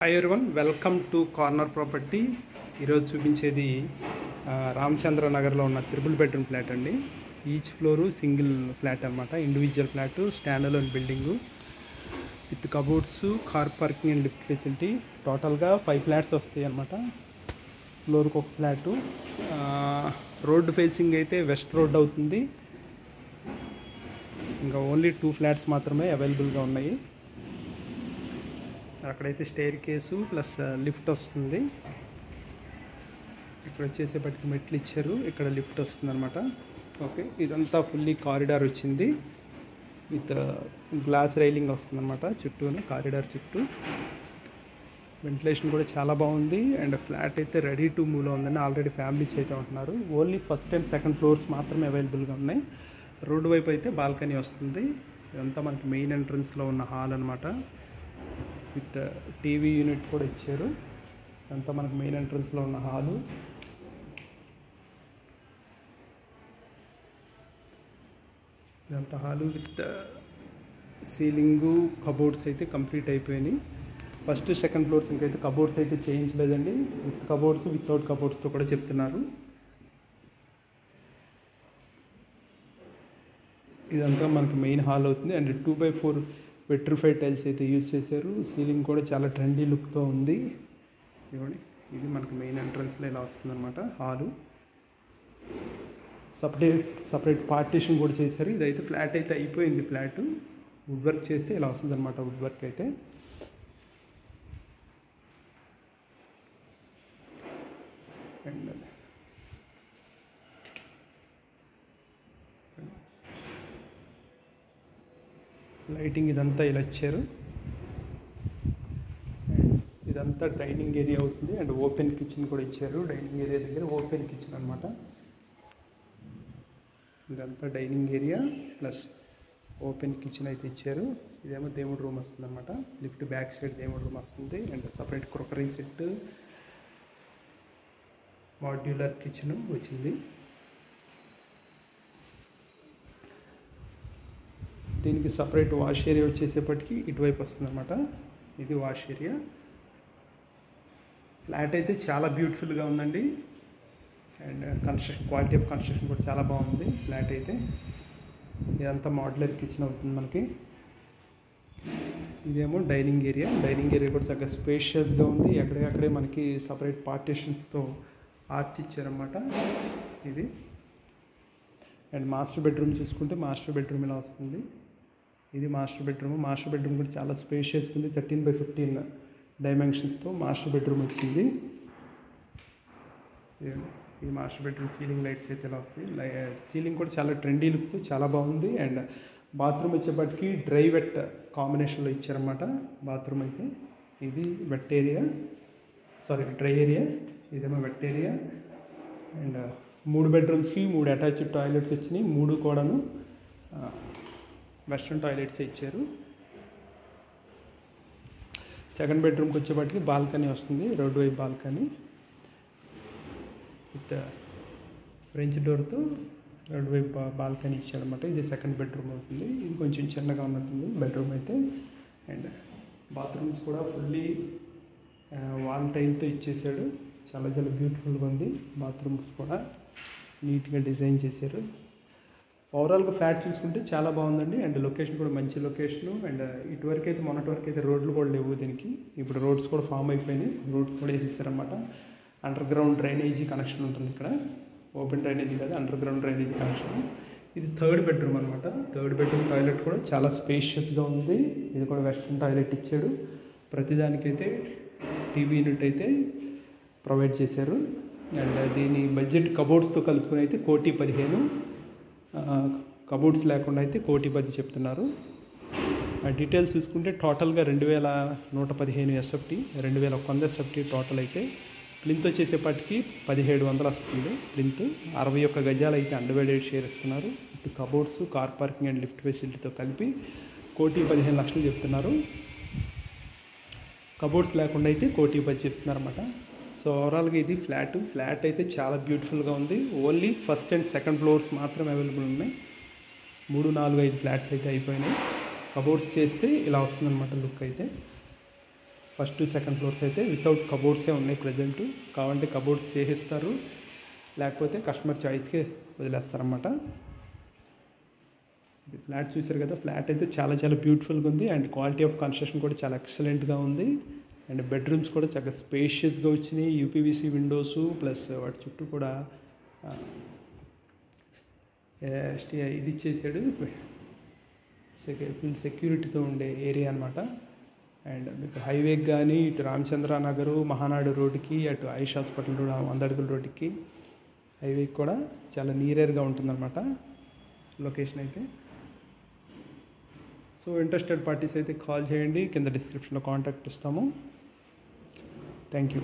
Hi everyone, welcome to corner property. ఈరోజు చూపించేది రామచంద్ర నగర్లో ఉన్న త్రిబుల్ బెడ్రూమ్ ఫ్లాట్ అండి. ఈచ్ ఫ్లోరు సింగిల్ ఫ్లాట్ అనమాట, individual flat, stand alone building with cupboards, car parking and lift facility. టోటల్గా 5 flats వస్తాయి అనమాట. ఫ్లోర్కి ఒక ఫ్లాటు. రోడ్డు ఫేసింగ్ అయితే వెస్ట్ రోడ్ అవుతుంది. ఇంకా ఓన్లీ 2 ఫ్లాట్స్ మాత్రమే అవైలబుల్గా ఉన్నాయి. అక్కడైతే స్టైర్ కేసు ప్లస్ లిఫ్ట్ వస్తుంది. ఇక్కడ వచ్చేసేపటికి మెట్లు ఇచ్చారు, ఇక్కడ లిఫ్ట్ వస్తుంది అనమాట. ఓకే, ఇదంతా ఫుల్లీ కారిడార్ వచ్చింది విత్ గ్లాస్ రైలింగ్ వస్తుంది అనమాట చుట్టూను, కారిడార్ చుట్టూ. వెంటిలేషన్ కూడా చాలా బాగుంది. అండ్ ఫ్లాట్ అయితే రెడీ టు మూవ్లో ఉందండి. ఆల్రెడీ ఫ్యామిలీస్ అయితే ఉంటున్నారు. Only first and second floors మాత్రమే అవైలబుల్గా ఉన్నాయి. రోడ్డు వైపు అయితే బాల్కనీ వస్తుంది. ఇదంతా మనకి మెయిన్ ఎంట్రన్స్లో ఉన్న హాల్ అనమాట. విత్ టీవీ యూనిట్ కూడా ఇచ్చారు. అంతా మనకు మెయిన్ ఎంట్రన్స్లో ఉన్న హాలు. ఇదంతా హాలు విత్ సీలింగు, కబోర్డ్స్ అయితే కంప్లీట్ అయిపోయినాయి. ఫస్ట్ సెకండ్ ఫ్లోర్స్ ఇంకైతే కబోర్డ్స్ అయితే చేయించలేదండి. విత్ కబోర్డ్స్, వితౌట్ కబోర్డ్స్తో కూడా చెప్తున్నారు. ఇదంతా మనకి మెయిన్ హాల్ అవుతుంది. అండ్ 2x4 వెట్రిఫైడ్ టైల్స్ అయితే యూజ్ చేశారు. సీలింగ్ కూడా చాలా ట్రెండీ లుక్తో ఉంది. ఇవ్వండి, ఇది మనకు మెయిన్ ఎంట్రన్స్లో ఇలా వస్తుంది అనమాట హాలు. సపరేట్ పార్టీషన్ కూడా చేశారు. ఇదైతే ఫ్లాట్ అయితే అయిపోయింది. ఫ్లాట్ వుడ్ వర్క్ చేస్తే ఇలా వస్తుంది అనమాట. వుడ్ వర్క్ అయితే అండ్ లైటింగ్ ఇదంతా ఇలా ఇచ్చారు. ఇదంతా డైనింగ్ ఏరియా అవుతుంది. అండ్ ఓపెన్ కిచెన్ కూడా ఇచ్చారు. డైనింగ్ ఏరియా దగ్గర ఓపెన్ కిచెన్ అనమాట. ఇదంతా dining area plus open kitchen అయితే ఇచ్చారు. ఇదేమో దేవుడు రూమ్ వస్తుంది అనమాట. లిఫ్ట్ బ్యాక్ సైడ్ దేవుడు రూమ్ వస్తుంది. And separate crockery set, modular kitchen వచ్చింది. దీనికి సపరేట్ వాష్ ఏరియా వచ్చేసేపటికి ఇటువైపు వస్తుంది అనమాట. ఇది వాష్ ఏరియా. ఫ్లాట్ అయితే చాలా బ్యూటిఫుల్గా ఉందండి. అండ్ క్వాలిటీ ఆఫ్ కన్స్ట్రక్షన్ కూడా చాలా బాగుంది. ఫ్లాట్ అయితే ఇదంతా మాడ్యులర్ కిచెన్ అవుతుంది మనకి. ఇదేమో డైనింగ్ ఏరియా. డైనింగ్ ఏరియా కూడా చక్కగా స్పేషియస్గా ఉంది. ఎక్కడికక్కడే మనకి సపరేట్ పార్టీషన్స్తో ఆర్చ్ ఇచ్చారన్నమాట. ఇది అండ్ మాస్టర్ బెడ్రూమ్ చూసుకుంటే మాస్టర్ బెడ్రూమ్ ఇలా వస్తుంది. ఇది మాస్టర్ బెడ్రూమ్. మాస్టర్ బెడ్రూమ్ కూడా చాలా స్పేషియస్గా ఉంది. 13x15 డైమెన్షన్స్తో మాస్టర్ బెడ్రూమ్ వచ్చింది. ఈ మాస్టర్ బెడ్రూమ్ సీలింగ్ లైట్స్ అయితే ఇలా వస్తాయి. సీలింగ్ కూడా చాలా ట్రెండీ లుక్తో చాలా బాగుంది. అండ్ బాత్రూమ్ వచ్చేప్పటికి డ్రై వెట్ కాంబినేషన్లో ఇచ్చారన్నమాట. బాత్రూమ్ అయితే ఇది వెట్ ఏరియా, డ్రై ఏరియా, ఇదేమో వెట్ ఏరియా. అండ్ 3 బెడ్రూమ్స్కి 3 అటాచ్డ్ టాయిలెట్స్ వచ్చినాయి. 3 కూడాను వెస్ట్రన్ టాయిలెట్స్ ఇచ్చారు. సెకండ్ బెడ్రూమ్కి వచ్చేప్పటికి బాల్కనీ వస్తుంది. రోడ్ వైపు బాల్కనీ విత్ ఫ్రెంచ్ డోర్తో రోడ్ వైపు బాల్కనీ ఇచ్చారనమాట. ఇది సెకండ్ బెడ్రూమ్ అవుతుంది. ఇది కొంచెం చిన్నగా ఉన్నట్టుంది బెడ్రూమ్ అయితే. అండ్ బాత్రూమ్స్ కూడా ఫుల్లీ వాల్ టైల్తో ఇచ్చేసాడు. చాలా చాలా బ్యూటిఫుల్గా ఉంది. బాత్రూమ్స్ కూడా నీట్గా డిజైన్ చేశారు. ఓవరాల్గా ఫ్లాట్ చూసుకుంటే చాలా బాగుందండి. అండ్ లొకేషన్ కూడా మంచి లొకేషను. అండ్ ఇటువరకు అయితే మొన్నటి వరకు అయితే రోడ్లు కూడా లేవు దీనికి. ఇప్పుడు రోడ్స్ కూడా ఫామ్ అయిపోయినాయి. రోడ్స్ కూడా వేసేసారన్నమాట. అండర్ గ్రౌండ్ డ్రైనేజీ కనెక్షన్ ఉంటుంది ఇక్కడ. ఓపెన్ డ్రైనేజీ కాదు, అండర్ గ్రౌండ్ డ్రైనేజీ కనెక్షన్. ఇది థర్డ్ బెడ్రూమ్ అనమాట. థర్డ్ బెడ్రూమ్ టాయిలెట్ కూడా చాలా స్పేషియస్గా ఉంది. ఇది కూడా వెస్ట్రన్ టాయిలెట్ ఇచ్చాడు. ప్రతిదానికైతే టీవీ యూనిట్ అయితే ప్రొవైడ్ చేశారు. అండ్ దీని బడ్జెట్ కబోర్డ్స్తో కలుపుకొని అయితే 1,15,00,000, కబోర్డ్స్ లేకుండా అయితే 1,10,00,000 చెప్తున్నారు. డీటెయిల్స్ చూసుకుంటే టోటల్గా 2,115 ఎస్ఎఫ్టీ, 2,100 ఎస్ఎఫ్టీ టోటల్ అయితే. ప్లింత్ వచ్చేసేపటికి 1,700 వస్తుంది. ప్లింత్ 61 గజాలు అయితే అండర్వేడెడ్ షేర్ ఇస్తున్నారు. With cupboards, car parking and lift ఫెసిలిటీతో కలిపి 1,15,00,000 చెప్తున్నారు. కబోర్డ్స్ లేకుండా అయితే 1,10,00,000 చెప్తున్నారు అన్నమాట. సో ఓవరాల్గా ఇది ఫ్లాట్ అయితే చాలా బ్యూటిఫుల్గా ఉంది. Only first and second floors మాత్రం అవైలబుల్ ఉన్నాయి. 3, 4, 5 ఫ్లాట్స్ అయితే అయిపోయినాయి. కబోర్డ్స్ చేస్తే ఇలా వస్తుందన్నమాట లుక్ అయితే. ఫస్ట్ సెకండ్ ఫ్లోర్స్ అయితే వితౌట్ కబోర్డ్సే ఉన్నాయి ప్రజెంట్. కావాలంటే కబోర్డ్స్ చేసేస్తారు, లేకపోతే కస్టమర్ చాయిస్కి వదిలేస్తారన్నమాట. ఫ్లాట్ చూసారు కదా, ఫ్లాట్ అయితే చాలా చాలా బ్యూటిఫుల్గా ఉంది అండ్ క్వాలిటీ ఆఫ్ కన్స్ట్రక్షన్ కూడా చాలా ఎక్సలెంట్గా ఉంది. అండ్ బెడ్రూమ్స్ కూడా చాలా స్పేషియస్గా వచ్చినాయి, యూపీవీసీ విండోస్ ప్లస్ వాటి చుట్టూ కూడా ఇది ఇచ్చేసాడు, ఫుల్ సెక్యూరిటీతో ఉండే ఏరియా అనమాట. అండ్ మీకు హైవేకి కానీ ఇటు రామచంద్ర నగరు మహానాడు రోడ్డుకి, అటు ఐష్ హాస్పిటల్ రోడ్ 100 అడుగుల రోడ్డుకి, హైవేకి కూడా చాలా నియర్గా ఉంటుందన్నమాట లొకేషన్ అయితే. సో ఇంట్రెస్టెడ్ పార్టీస్ అయితే కాల్ చేయండి, కింద డిస్క్రిప్షన్లో కాంటాక్ట్ ఇస్తాము. Thank you.